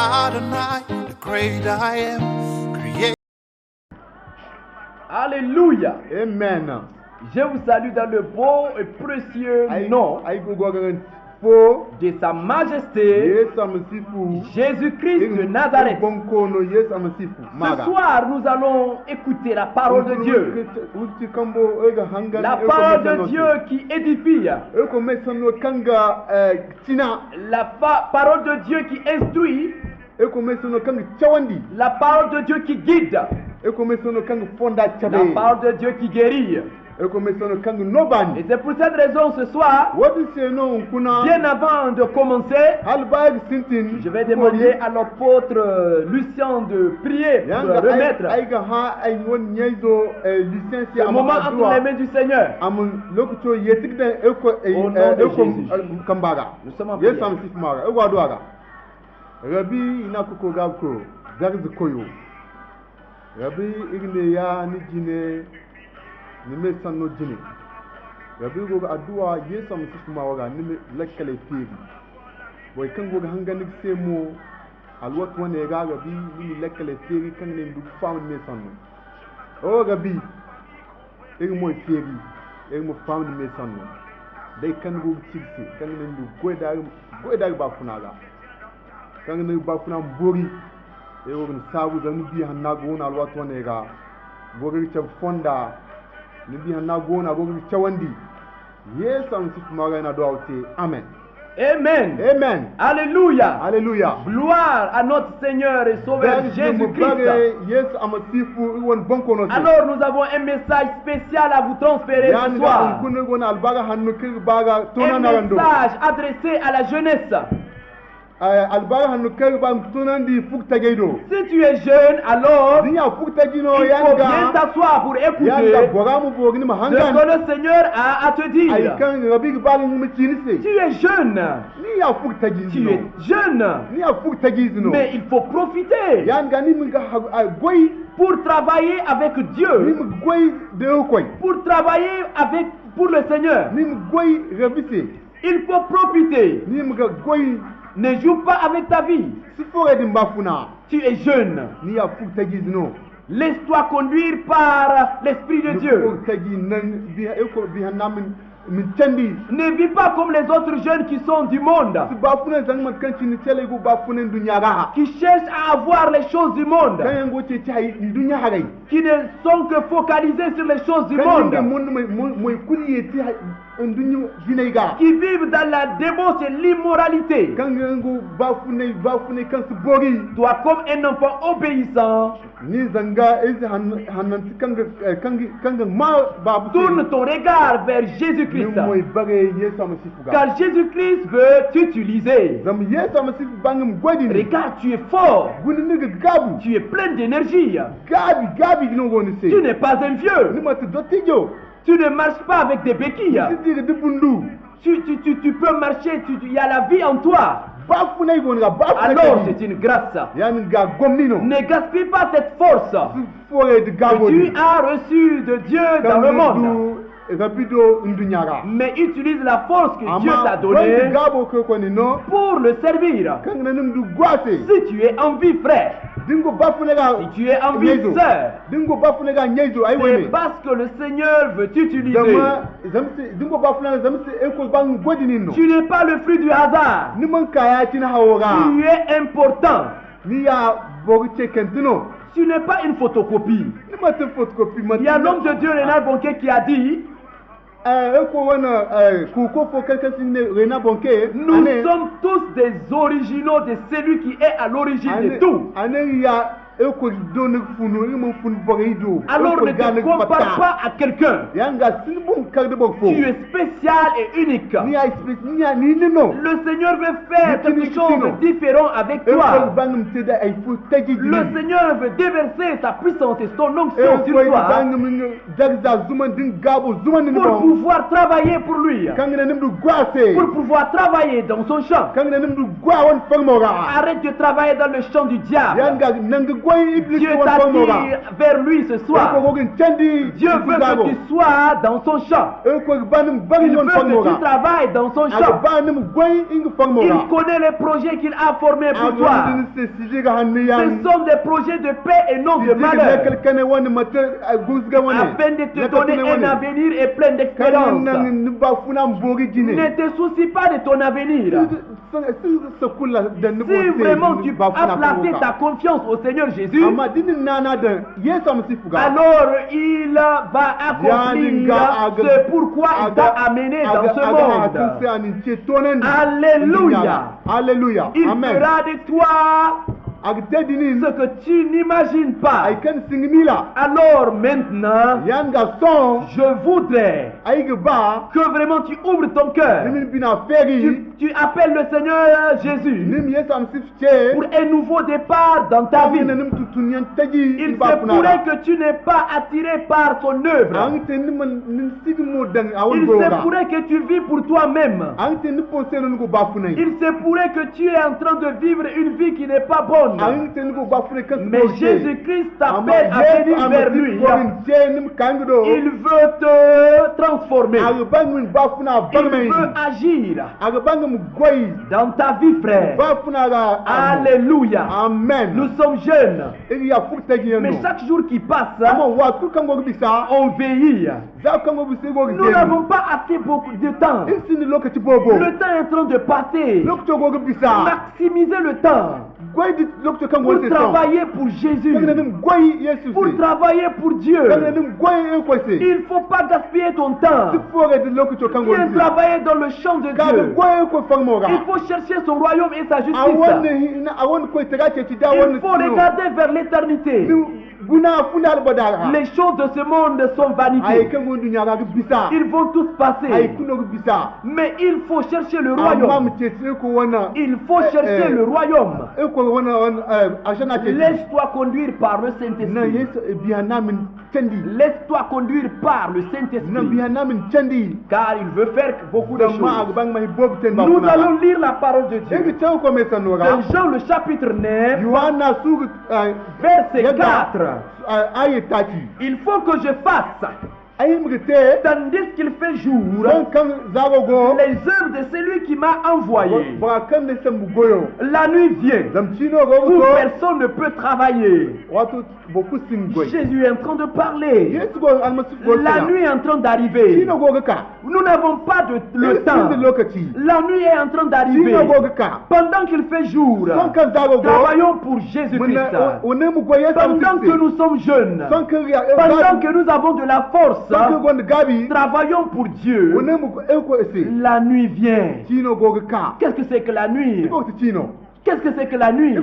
Adonai, the great I am, creator. Alléluia. Amen. Je vous salue dans le beau et précieux nom de Sa Majesté Jésus-Christ de Nazareth. Ce soir, nous allons écouter la parole de Dieu. La parole de Dieu qui édifie. La parole de Dieu qui instruit. La parole de Dieu qui guide. La parole de Dieu qui guérit. Et c'est pour cette raison ce soir, bien avant de commencer, je vais demander à l'apôtre Lucien de prier pour remettre le moment entre les mains du Seigneur. Au nom de Jésus. Nous sommes en prière. Rabbi inakuko gabko zarzi koyo Rabbi igne ya ni jine ni me sanno jine Rabbi go addu'a yesa musifu mawaga ni me lakkale firi boy kan go hangani semo alwat wane ga Rabbi ni lakkale firi kan ne du fam me sanno o Rabbi moy firi mo fam me sanno dai kan go cigsi kan ne du goydar ba funaga kan ne ba kuna mbori e wogun sabu da nubi hanna gona alwato ne ga bogir ce fonda nubi hanna gona bogir ce wandi yesam sif magana do awte amen. Amen. Amen. Alléluia. Alléluia. Gloire à notre Seigneur et Sauveur Jésus-Christ. Alors nous avons un message spécial à vous transférer ce soir. Un message adressé à la jeunesse. Si tu es jeune, alors il faut bien t'asseoir pour écouter ce que le Seigneur a à te dire. Tu es jeune. Tu es jeune. Mais il faut profiter pour travailler avec Dieu. Pour travailler pour le Seigneur. Il faut profiter. Ne joue pas avec ta vie. Tu es jeune. Laisse-toi conduire par l'Esprit de Dieu. Ne vis pas comme les autres jeunes qui sont du monde, qui cherchent à avoir les choses du monde, qui ne sont que focalisés sur les choses du monde, qui vivent dans la débauche et l'immoralité. Toi, comme un enfant obéissant, tourne ton regard vers Jésus-Christ. Car Jésus-Christ veut t'utiliser. Regarde, tu es fort. Tu es plein d'énergie. Tu n'es pas un vieux. Tu ne marches pas avec des béquilles. Tu peux marcher, il y a la vie en toi. Alors c'est une grâce. Ne gaspille pas cette force que tu as reçue de Dieu dans le monde. Mais utilise la force que Dieu t'a donnée pour le servir. Si tu es en vie, frère, si tu es en vie, sœur, c'est parce que le Seigneur veut t'utiliser. Tu n'es pas le fruit du hasard. Tu es important. Tu n'es pas une photocopie. Il y a l'homme de Dieu, Renard Bonquet, qui a dit: nous sommes tous des originaux de celui qui est à l'origine de tout. Alors ne te compare pas à quelqu'un. Tu es spécial et unique. Le Seigneur veut faire quelque chose de différent avec toi. Le Seigneur veut déverser sa puissance et son onction sur toi pour pouvoir travailler pour lui, pour pouvoir travailler dans son champ. Arrête de travailler dans le champ du diable. Dieu t'attire vers lui ce soir. Dieu veut que tu sois dans son champ. Il veut que tu travailles dans son champ. Il connaît les projets qu'il a formés pour toi. Ce sont des projets de paix et non de malheur, afin de te donner un avenir et plein d'expérience. Ne te soucie pas de ton avenir. Si vraiment tu as placé ta confiance au Seigneur Jésus, alors il va accomplir ce pourquoi il t'a amené dans ce monde. Alléluia. Alléluia. Il fera de toi ce que tu n'imagines pas. Alors maintenant, je voudrais que vraiment tu ouvres ton cœur. Tu appelles le Seigneur Jésus pour un nouveau départ dans ta vie. Il se pourrait que tu n'es pas attiré par son œuvre. Il se pourrait que tu vis pour toi-même. Il se pourrait que tu es en train de vivre une vie qui n'est pas bonne. Mais Jésus-Christ t'appelle à venir vers lui. Il veut te transformer. Il veut agir dans ta vie, frère. Alléluia. Amen. Nous sommes jeunes. Mais chaque jour qui passe, on vieillit. Nous n'avons pas assez beaucoup de temps. Le temps est en train de passer. Maximisez le temps. Pour travailler pour Jésus, pour travailler pour Dieu. Il ne faut pas gaspiller ton temps. Viens travailler dans le champ de Dieu. Il faut chercher son royaume et sa justice. Il faut regarder vers l'éternité. Les choses de ce monde sont vanité. Ils vont tous passer. Mais il faut chercher le royaume. Il faut chercher le royaume. Laisse-toi conduire par le Saint-Esprit. Laisse-toi conduire par le Saint-Esprit. Car il veut faire beaucoup de choses. Nous allons lire la parole de Dieu. Dans Jean le chapitre 9, verset 4. Il faut que je fasse, tandis qu'il fait jour, les œuvres de celui qui m'a envoyé. La nuit vient où personne ne peut travailler. Jésus est en train de parler. La nuit est en train d'arriver. Nous n'avons pas le temps. La nuit est en train d'arriver. Pendant qu'il fait jour, travaillons pour Jésus-Christ. Pendant que nous sommes jeunes, pendant que nous avons de la force, travaillons pour Dieu. La nuit vient. Qu'est-ce que c'est que la nuit? Qu'est-ce que c'est que la nuit?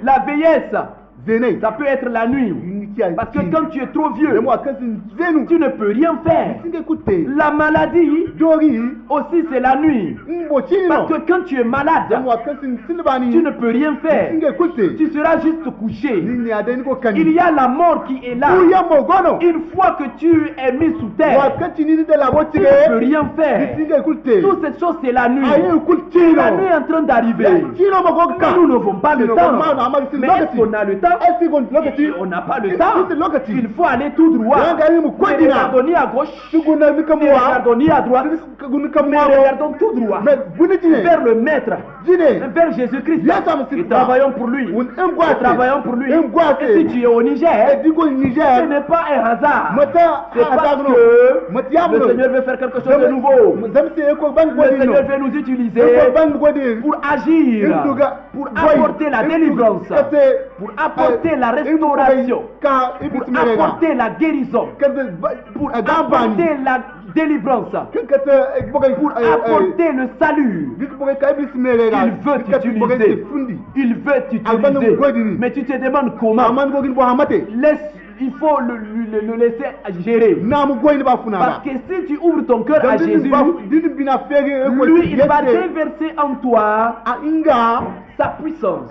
La vieillesse. Ça peut être la nuit. Parce que quand tu es trop vieux, tu ne peux rien faire. La maladie aussi c'est la nuit. Parce que quand tu es malade, tu ne peux rien faire. Tu seras juste couché. Il y a la mort qui est là. Une fois que tu es mis sous terre, tu ne peux rien faire. Toutes ces choses c'est la nuit. La nuit est en train d'arriver. Nous n'avons pas le temps. Mais est-ce qu'on a le temps? On n'a pas le temps. Il faut aller tout droit. Ne regardons ni à gauche, ne regardons ni à droite, mais regardons tout droit vers le Maître, vers Jésus-Christ, et travaillons pour lui. Travaillons pour lui. Et si tu es au Niger, ce n'est pas un hasard. C'est parce que le Seigneur veut faire quelque chose de nouveau. Le Seigneur veut nous utiliser pour agir, pour apporter la délivrance, pour apporter la restauration, pour apporter la guérison, pour apporter la délivrance, pour apporter le salut. Il veut t'utiliser. Il veut t'utiliser. Mais tu te demandes comment. Il faut le laisser gérer. Parce que si tu ouvres ton cœur à Jésus, lui, il va déverser en toi sa puissance,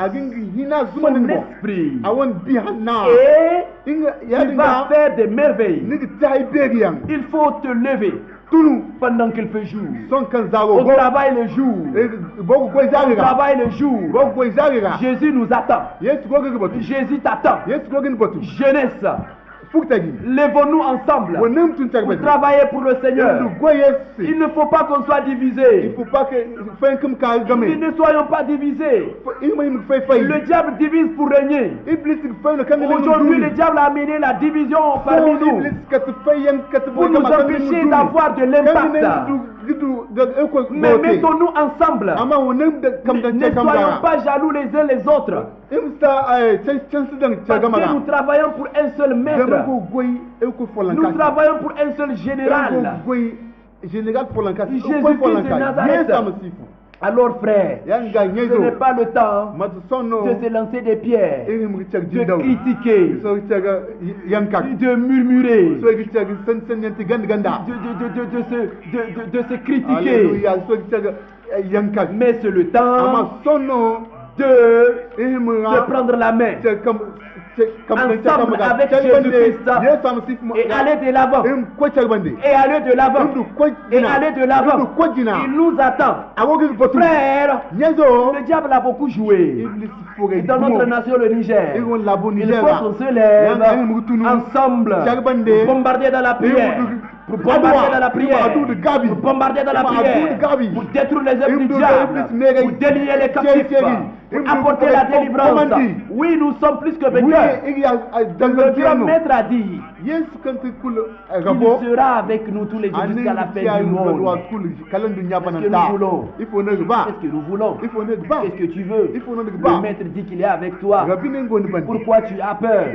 son esprit, et il va faire des merveilles. Il faut te lever. pendant qu'il fait jour. Au travail le jour. Au travail le jour. Jésus nous attend. Jésus t'attend. Jeunesse. Lèvons-nous ensemble pour travailler pour le Seigneur. Il ne faut pas qu'on soit divisé. Ne soyons pas divisés. Le diable divise pour régner. Aujourd'hui, le diable a amené la division parmi nous pour nous empêcher d'avoir de l'impact. Mais mettons-nous ensemble. Ne soyons pas jaloux les uns les autres. Parce que nous travaillons pour un seul maître. Nous travaillons pour un seul général. Jésus-Christ de Nazareth. Alors frère, ce n'est pas le temps de se lancer des pierres, de critiquer, de murmurer, de se critiquer. Mais c'est le temps de prendre la main ensemble avec Jésus-Christ et aller de l'avant, et aller de l'avant, et aller de l'avant. Il nous attend. Frère, le diable a beaucoup joué dans notre nation, le Niger. Il faut qu'on se lève ensemble pour bombarder dans la prière, pour bombarder dans la prière, pour bombarder dans la prière, pour détruire les œuvres du diable, pour délier les captifs, pour apporter la délivrance. Oui, nous sommes plus que vainqueurs. Le grand maître a dit qu'il sera avec nous tous les jours jusqu'à la fin du monde. Qu'est-ce que nous voulons? Qu'est-ce que nous voulons? Qu'est-ce que tu veux? Le maître dit qu'il est avec toi. Pourquoi tu as peur?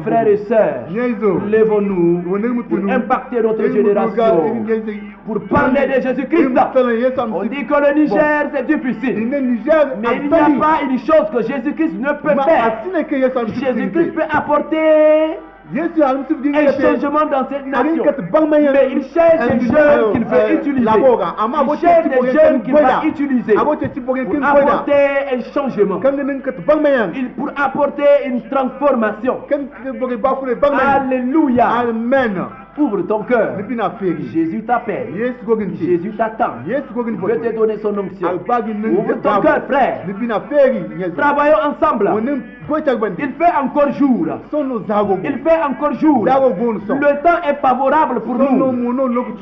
Frères et sœurs, lèvons-nous pour impacter notre génération, pour parler de Jésus-Christ. On dit que le Niger c'est difficile, mais il n'y a pas une chose que Jésus-Christ ne peut faire. Jésus-Christ peut apporter un changement dans cette nation, mais il cherche des jeunes qu'il veut utiliser. Il cherche des jeunes qu'il va utiliser pour apporter un changement, pour apporter une transformation. Alléluia. Amen. Ouvre ton cœur. Jésus t'appelle. Jésus t'attend. Il veut te donner son onction. Ouvre ton cœur, frère. Travaillons ensemble. Il fait encore jour. Il fait encore jour. Le temps est favorable pour nous.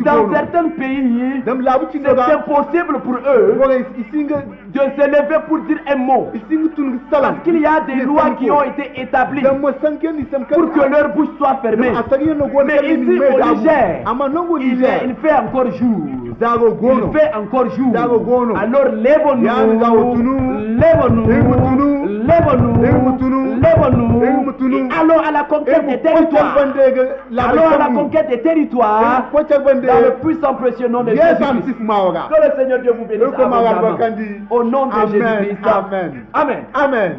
Dans certains pays, c'est impossible pour eux de se lever pour dire un mot. Parce qu'il y a des lois qui ont été établies pour que leur bouche soit fermée. Mais ici, au Niger, il fait encore jour. Il fait encore jour. Alors lèvons-nous, et allons à la conquête des territoires. Allons à la conquête des territoires dans le puissant précieux nom de Jésus-Christ. Que le Seigneur Dieu vous bénisse abondamment. Au nom de Jésus-Christ. Amen. Amen. Amen.